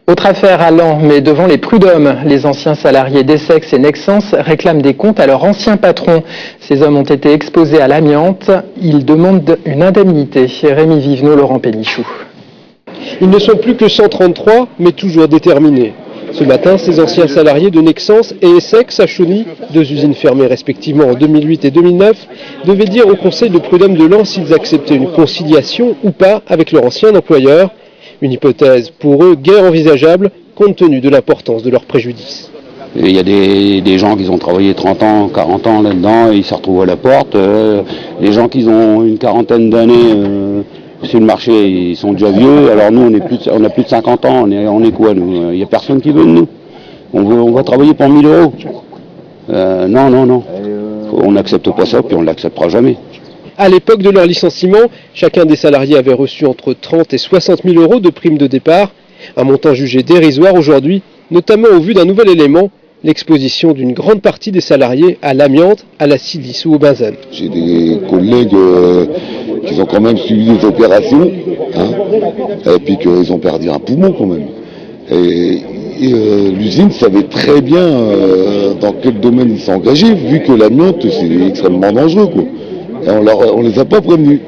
Autre affaire à Laon, mais devant les prud'hommes. Les anciens salariés d'Essex et Nexans réclament des comptes à leur ancien patron. Ces hommes ont été exposés à l'amiante. Ils demandent une indemnité. Rémi Vivenot, Laurent Pénichou. Ils ne sont plus que 133, mais toujours déterminés. Ce matin, ces anciens salariés de Nexans et Essex à Chauny, deux usines fermées respectivement en 2008 et 2009, devaient dire au conseil de prud'hommes de Laon s'ils acceptaient une conciliation ou pas avec leur ancien employeur. Une hypothèse pour eux guère envisageable compte tenu de l'importance de leur préjudice. Il y a des gens qui ont travaillé 30 ans, 40 ans là-dedans et ils se retrouvent à la porte. Les gens qui ont une quarantaine d'années sur le marché, ils sont déjà vieux. Alors nous, on a plus de 50 ans, on est quoi nous? Il n'y a personne qui veut de nous. On va travailler pour 1000 euros. Non. On n'accepte pas ça, puis on ne l'acceptera jamais. À l'époque de leur licenciement, chacun des salariés avait reçu entre 30 et 60 000 euros de prime de départ, un montant jugé dérisoire aujourd'hui, notamment au vu d'un nouvel élément, l'exposition d'une grande partie des salariés à l'amiante, à la silice ou au benzène. J'ai des collègues qui ont quand même suivi des opérations, et puis qu'ils ont perdu un poumon quand même. Et l'usine savait très bien dans quel domaine ils s'engageaient, vu que l'amiante c'est extrêmement dangereux, quoi. Et on les a pas prévenus.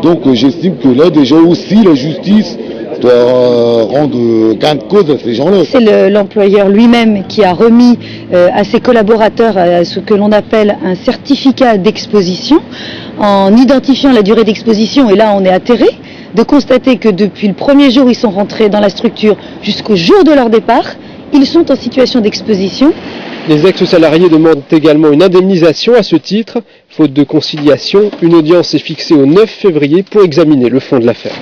Donc j'estime que là déjà aussi la justice doit rendre gain de cause à ces gens-là. C'est l'employeur lui-même qui a remis à ses collaborateurs ce que l'on appelle un certificat d'exposition, en identifiant la durée d'exposition, et là on est atterré de constater que depuis le premier jour où ils sont rentrés dans la structure jusqu'au jour de leur départ, ils sont en situation d'exposition. Les ex-salariés demandent également une indemnisation à ce titre. Faute de conciliation, une audience est fixée au 9 février pour examiner le fond de l'affaire.